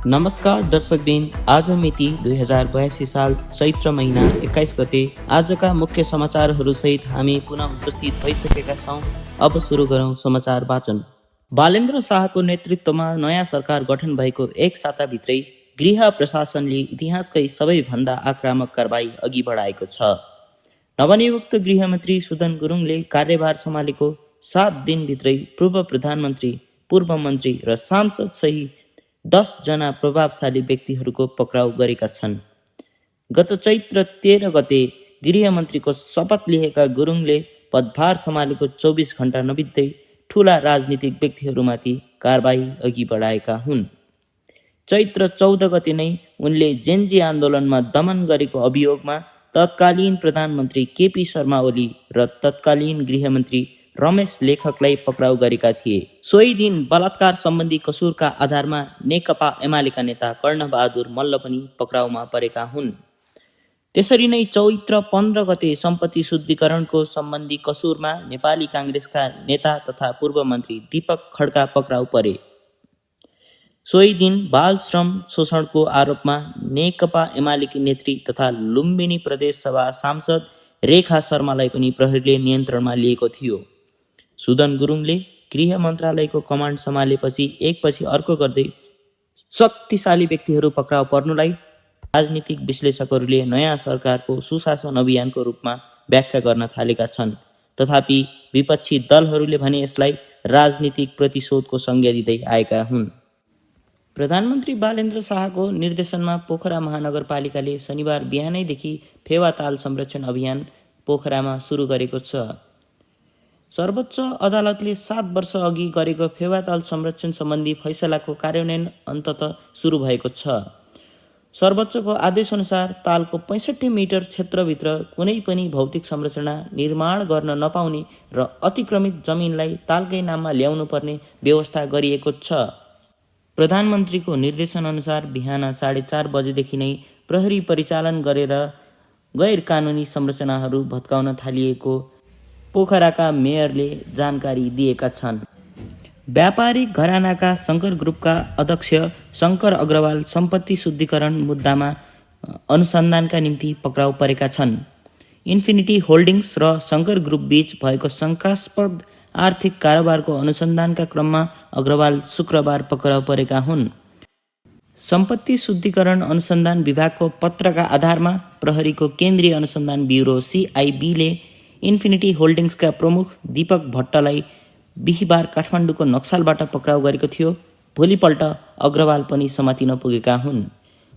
नमस्कार दर्शकबिन, आज मिति 2082 साल चैत्र महिना 21 गते आजका मुख्य समाचारहरूसहित हामी पुनः उपस्थित भइसकेका छौँ। अब सुरु गरौँ समाचार वाचन। बालेन्द्र शाहको नेतृत्वमा नयाँ सरकार गठन भएको एक साताभित्रै गृह प्रशासनले इतिहासकै सबैभन्दा आक्रामक कारबाही अघि बढाएको छ। नवनियुक्त गृहमन्त्री सुदन गुरुङले कार्यभार सम्हालेको 7 दिनभित्रै पूर्व प्रधानमन्त्री, पूर्व मन्त्री र सांसद सहित 10 जना प्रभावशाली व्यक्तिहरूको पक्राउ गरेका छन्। गत चैत्र 13 गते गृहमन्त्रीको शपथ लिएका गुरुङले पदभार सम्हालेको 24 घण्टा नबित्दै ठूला राजनीतिक व्यक्तिहरूमाथि कारबाही अघि बढाएका हुन्। चैत्र 14 गते नै उनले जेन्जी आन्दोलनमा दमन गरेको अभियोगमा तत्कालीन प्रधानमन्त्री केपी शर्मा ओली र तत्कालीन गृहमन्त्री रमेश लेखकलाई पक्राउ गरेका थिए। सोही दिन बलात्कार सम्बन्धी कसुरका आधारमा नेकपा एमालेका नेता कर्णबहादुर मल्ल पनि पक्राउमा परेका हुन्। त्यसरी नै चैत्र 15 गते सम्पत्ति शुद्धिकरणको सम्बन्धी कसुरमा नेपाली काङ्ग्रेसका नेता तथा पूर्व मन्त्री दीपक खड्का पक्राउ परे। सोही दिन बाल श्रम शोषणको आरोपमा नेकपा एमालेकी नेत्री तथा लुम्बिनी प्रदेश सभा सांसद रेखा शर्मालाई पनि प्रहरीले नियन्त्रणमा लिएको थियो। सुदन गुरुङले गृह मन्त्रालयको कमान्ड सम्हालेपछि एकपछि अर्को गर्दै शक्तिशाली व्यक्तिहरू पक्राउ पर्नुलाई राजनीतिक विश्लेषकहरूले नयाँ सरकारको सुशासन अभियानको रूपमा व्याख्या गर्न थालेका छन्। तथापि विपक्षी दलहरूले भने यसलाई राजनीतिक प्रतिशोधको संज्ञा दिँदै आएका हुन्। प्रधानमन्त्री बालेन्द्र शाहको निर्देशनमा पोखरा महानगरपालिकाले शनिबार बिहानैदेखि फेवाताल संरक्षण अभियान पोखरामा सुरु गरेको छ। सर्वोच्च अदालतले 7 वर्ष अघि गरेको फेवाताल संरक्षण सम्बन्धी फैसलाको कार्यान्वयन अन्ततः सुरु भएको छ। सर्वोच्चको आदेशअनुसार तालको 65 मिटर क्षेत्रभित्र कुनै पनि भौतिक संरचना निर्माण गर्न नपाउने र अतिक्रमित जमिनलाई तालकै नाममा ल्याउनु पर्ने व्यवस्था गरिएको छ। प्रधानमन्त्रीको निर्देशनअनुसार बिहान 4:30 बजेदेखि नै प्रहरी परिचालन गरेर गैर कानुनी संरचनाहरू भत्काउन थालिएको पोखराका मेयरले जानकारी दिएका छन्। व्यापारिक घरानाका शङ्कर ग्रुपका अध्यक्ष शङ्कर अग्रवाल सम्पत्ति शुद्धिकरण मुद्दामा अनुसन्धानका निम्ति पक्राउ परेका छन्। इन्फिनिटी होल्डिङ्स र शङ्कर ग्रुप बीच भएको शङ्कास्पद आर्थिक कारोबारको अनुसन्धानका क्रममा अग्रवाल शुक्रबार पक्राउ परेका हुन्। सम्पत्ति शुद्धिकरण अनुसन्धान विभागको पत्रका आधारमा प्रहरीको केन्द्रीय अनुसन्धान ब्युरो CIB ले इन्फिनिटी होल्डिङ्सका प्रमुख दीपक भट्टलाई बिहिबार काठमाडौँको नक्सलबाट पक्राउ गरेको थियो। भोलिपल्ट अग्रवाल पनि समातिन पुगेका हुन्।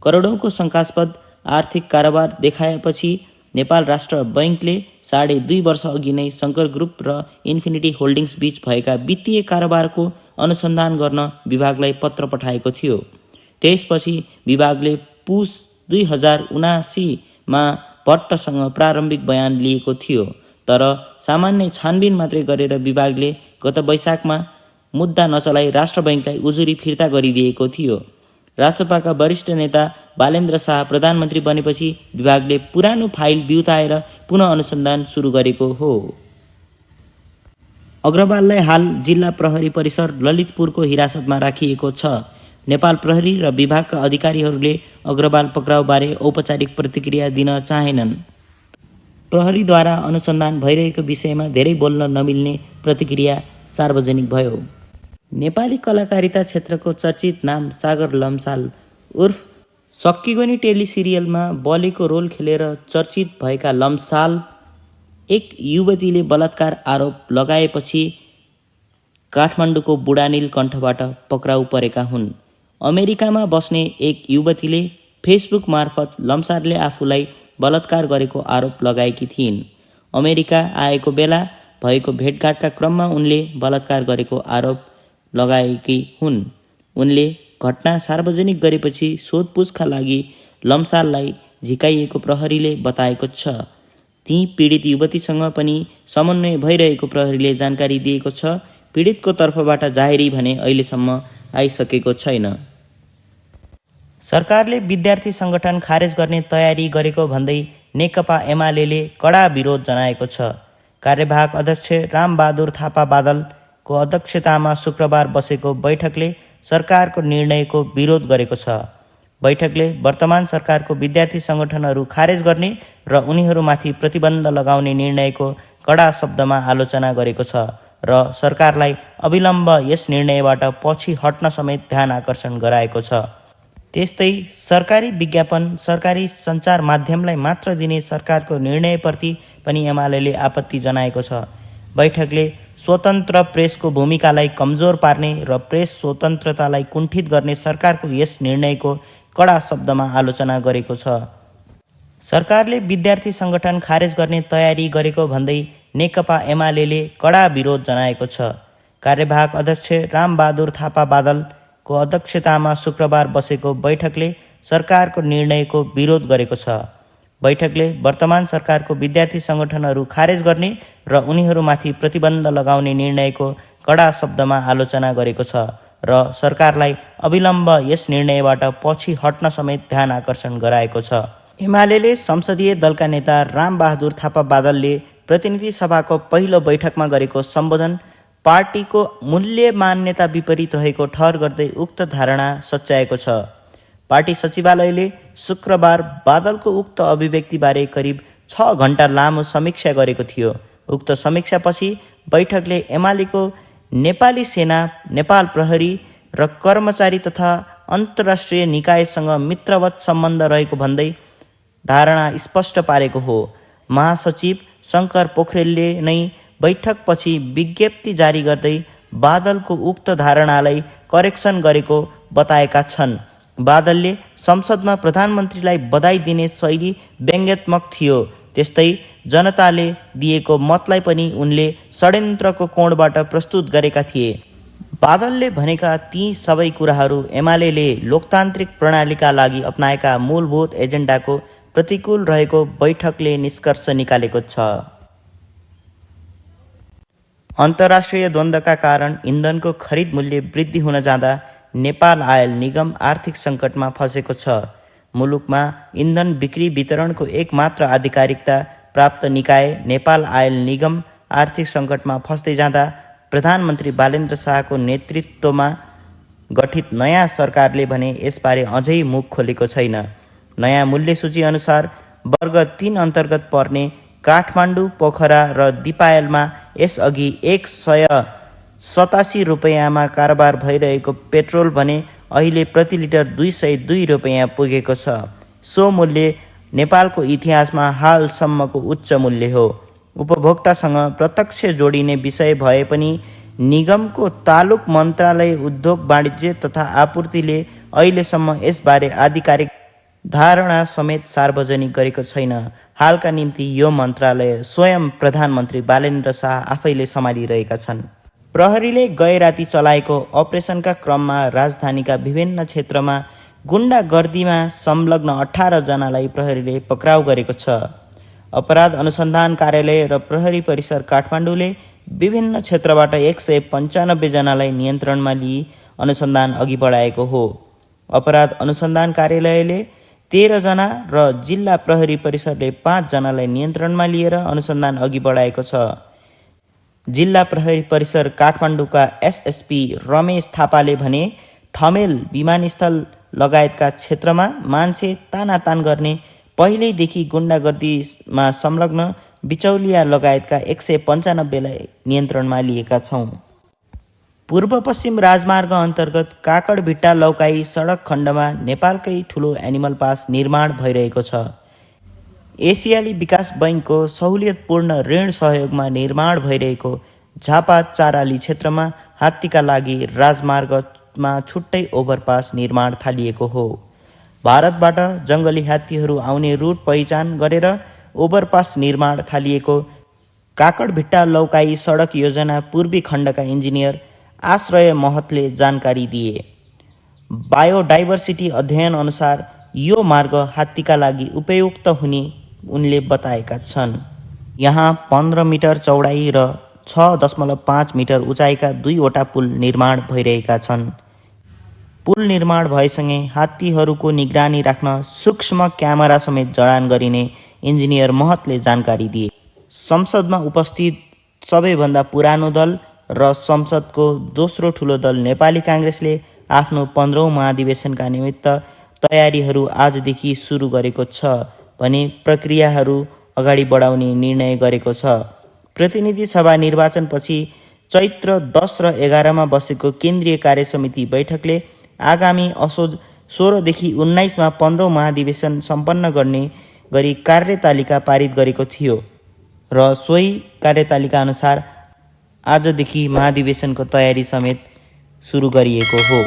करोडौँको शङ्कास्पद आर्थिक कारोबार देखाएपछि नेपाल राष्ट्र बैङ्कले 2.5 वर्ष अघि नै शङ्कर ग्रुप र इन्फिनिटी होल्डिङ्स बीच भएका वित्तीय कारोबारको अनुसन्धान गर्न विभागलाई पत्र पठाएको थियो। त्यसपछि विभागले पुस 2079मा भट्टसँग प्रारम्भिक बयान लिएको थियो। तर सामान्य छानबिन मात्रै गरेर विभागले गत वैशाखमा मुद्दा नचलाई राष्ट्र बैङ्कलाई उजुरी फिर्ता गरिदिएको थियो। रासपाका वरिष्ठ नेता बालेन्द्र शाह प्रधानमन्त्री बनेपछि विभागले पुरानो फाइल बिउताएर पुनः अनुसन्धान सुरु गरेको हो। अग्रवाललाई हाल जिल्ला प्रहरी परिसर ललितपुरको हिरासतमा राखिएको छ। नेपाल प्रहरी र विभागका अधिकारीहरूले अग्रवाल पक्राउबारे औपचारिक प्रतिक्रिया दिन चाहेनन्। प्रहरीद्वारा अनुसन्धान भइरहेको विषयमा धेरै बोल्न नमिल्ने प्रतिक्रिया सार्वजनिक भयो। नेपाली कलाकारिता क्षेत्रको चर्चित नाम सागर लम्साल उर्फ सक्किगोनी टेलिसिरियलमा बलेको रोल खेलेर चर्चित भएका लम्साल एक युवतीले बलात्कार आरोप लगाएपछि काठमाडौँको बुढानील कण्ठबाट पक्राउ परेका हुन्। अमेरिकामा बस्ने एक युवतीले फेसबुक मार्फत लम्सालले आफूलाई बलात्कार गरेको आरोप लगाएकी थिइन्। अमेरिका आएको बेला भएको भेटघाटका क्रममा उनले बलात्कार गरेको आरोप लगाएकी हुन्। उनले घटना सार्वजनिक गरेपछि सोधपुछका लागि लम्साललाई झिकाइएको प्रहरीले बताएको छ। ती पीडित युवतीसँग पनि समन्वय भइरहेको प्रहरीले जानकारी दिएको छ। पीडितको तर्फबाट जाहेरी भने अहिलेसम्म आइसकेको छैन। सरकारले विद्यार्थी सङ्गठन खारेज गर्ने तयारी गरेको भन्दै नेकपा एमाले कडा विरोध जनाएको छ। कार्यवाहक अध्यक्ष रामबहादुर थापा बादलको अध्यक्षतामा शुक्रबार बसेको बैठकले सरकारको निर्णयको विरोध गरेको छ। बैठकले वर्तमान सरकारको विद्यार्थी सङ्गठनहरू खारेज गर्ने र उनीहरूमाथि प्रतिबन्ध लगाउने निर्णयको कडा शब्दमा आलोचना गरेको छ र सरकारलाई अविलम्ब यस निर्णयबाट पछि हट्न समेत ध्यान आकर्षण गराएको छ। त्यस्तै सरकारी विज्ञापन सरकारी सञ्चार माध्यमलाई मात्र दिने सरकारको निर्णयप्रति पनि एमाले आपत्ति जनाएको छ। बैठकले स्वतन्त्र प्रेसको भूमिकालाई कमजोर पार्ने र प्रेस स्वतन्त्रतालाई कुण्ठित गर्ने सरकारको यस निर्णयको कडा शब्दमा आलोचना गरेको छ। सरकारले विद्यार्थी सङ्गठन खारेज गर्ने तयारी गरेको भन्दै नेकपा एमाले कडा विरोध जनाएको छ। कार्यवाहक अध्यक्ष रामबहादुर थापा बादलको अध्यक्षतामा शुक्रबार बसेको बैठकले सरकारको निर्णयको विरोध गरेको छ। बैठकले वर्तमान सरकारको विद्यार्थी सङ्गठनहरू खारेज गर्ने र उनीहरूमाथि प्रतिबन्ध लगाउने निर्णयको कडा शब्दमा आलोचना गरेको छ र सरकारलाई अविलम्ब यस निर्णयबाट पछि हट्न समेत ध्यान आकर्षण गराएको छ। एमाले संसदीय दलका नेता रामबहादुर थापा बादलले प्रतिनिधि सभाको पहिलो बैठकमा गरेको सम्बोधन पार्टीको मूल्य मान्यता विपरीत रहेको ठहर गर्दै उक्त धारणा सच्याएको छ। पार्टी सचिवालयले शुक्रबार बादलको उक्त अभिव्यक्तिबारे करिब 6 घण्टा लामो समीक्षा गरेको थियो। उक्त समीक्षापछि बैठकले एमालेको नेपाली सेना, नेपाल प्रहरी र कर्मचारी तथा अन्तर्राष्ट्रिय निकायसँग मित्रवत सम्बन्ध रहेको भन्दै धारणा स्पष्ट पारेको हो। महासचिव शङ्कर पोखरेलले नै बैठकपछि विज्ञप्ति जारी गर्दै बादलको उक्त धारणालाई करेक्सन गरेको बताएका छन्। बादलले संसदमा प्रधानमन्त्रीलाई बधाई दिने शैली व्यङ्ग्यात्मक थियो। त्यस्तै जनताले दिएको मतलाई पनि उनले षड्यन्त्रको कोणबाट प्रस्तुत गरेका थिए। बादलले भनेका ती सबै कुराहरू एमाले लोकतान्त्रिक प्रणालीका लागि अपनाएका मूलभूत एजेन्डाको प्रतिकूल रहेको बैठकले निष्कर्ष निकालेको छ। अन्तर्राष्ट्रिय द्वन्द्वका कारण इन्धनको खरिद मूल्य वृद्धि हुन जाँदा नेपाल आयल निगम आर्थिक सङ्कटमा फँसेको छ। मुलुकमा इन्धन बिक्री वितरणको एकमात्र आधिकारिकता प्राप्त निकाय नेपाल आयल निगम आर्थिक सङ्कटमा फँस्दै जाँदा प्रधानमन्त्री बालेन्द्र शाहको नेतृत्वमा गठित नयाँ सरकारले भने यसबारे अझै मुख खोलेको छैन। नयाँ मूल्य सूची अनुसार वर्ग 3 अन्तर्गत पर्ने काठमाडौँ, पोखरा र दिपायलमा यसअघि 187 रुपियाँमा कारोबार भइरहेको पेट्रोल भने अहिले प्रति लिटर 202 रुपियाँ पुगेको छ। सो मूल्य नेपालको इतिहासमा हालसम्मको उच्च मूल्य हो। उपभोक्तासँग प्रत्यक्ष जोडिने विषय भए पनि निगमको तालुक मन्त्रालय उद्योग वाणिज्य तथा आपूर्तिले अहिलेसम्म यसबारे आधिकारिक धारणा समेत सार्वजनिक गरेको छैन। हालका निम्ति यो मन्त्रालय स्वयं प्रधानमन्त्री बालेन्द्र शाह आफैले सम्हालिरहेका छन्। प्रहरीले गैराती चलाएको अपरेसनका क्रममा राजधानीका विभिन्न क्षेत्रमा गुण्डागर्दीमा संलग्न 18 जनालाई प्रहरीले पक्राउ गरेको छ। अपराध अनुसन्धान कार्यालय र प्रहरी परिसर काठमाडौँले विभिन्न क्षेत्रबाट 195 जनालाई नियन्त्रणमा लिई अनुसन्धान अघि बढाएको हो। अपराध अनुसन्धान कार्यालयले 13 जना र जिल्ला प्रहरी परिसरले 5 जनालाई नियन्त्रणमा लिएर अनुसन्धान अघि बढाएको छ। जिल्ला प्रहरी परिसर काठमाडौँका एसएसपी रमेश थापाले भने ठमेल विमानस्थल लगायतका क्षेत्रमा मान्छे तानातान गर्ने, पहिल्यैदेखि गुण्डागर्दीमा संलग्न बिचौलिया लगायतका 195लाई नियन्त्रणमा लिएका छौँ। पूर्व पश्चिम राजमार्ग अन्तर्गत काकडभिट्टा लौकाई सडक खण्डमा नेपालकै ठुलो एनिमल पास निर्माण भइरहेको छ। एसियाली विकास बैङ्कको सहुलियतपूर्ण ऋण सहयोगमा निर्माण भइरहेको झापा चाराली क्षेत्रमा हात्तीका लागि राजमार्गमा छुट्टै ओभरपास निर्माण थालिएको हो। भारतबाट जङ्गली हात्तीहरू आउने रुट पहिचान गरेर ओभरपास निर्माण थालिएको काकडभिट्टा लौकाई सडक योजना पूर्वी खण्डका इन्जिनियर आश्रय महतले जानकारी दिए। बायोडाइभर्सिटी अध्ययन अनुसार यो मार्ग हात्तीका लागि उपयुक्त हुने उनले बताएका छन्। यहाँ 15 मिटर चौडाइ र 6.5 मिटर उचाइका 2वटा पुल निर्माण भइरहेका छन्। पुल निर्माण भएसँगै हात्तीहरूको निगरानी राख्न सूक्ष्म क्यामेरा समेत जडान गरिने इन्जिनियर महतले जानकारी दिए। संसदमा उपस्थित सबैभन्दा पुरानो दल र संसदको दोस्रो ठुलो दल नेपाली काङ्ग्रेसले आफ्नो 15औं महाधिवेशनका निमित्त तयारीहरू आजदेखि सुरु गरेको छ भने प्रक्रियाहरू अगाडि बढाउने निर्णय गरेको छ। प्रतिनिधि सभा निर्वाचनपछि चैत्र 10 र 11मा बसेको केन्द्रीय कार्यसमिति बैठकले आगामी असोज 16देखि 19मा 15औं महाधिवेशन सम्पन्न गर्ने गरी कार्यतालिका पारित गरेको थियो र सोही कार्यतालिका अनुसार आजदेखि महाधिवेशनको तयारी समेत सुरु गरिएको हो।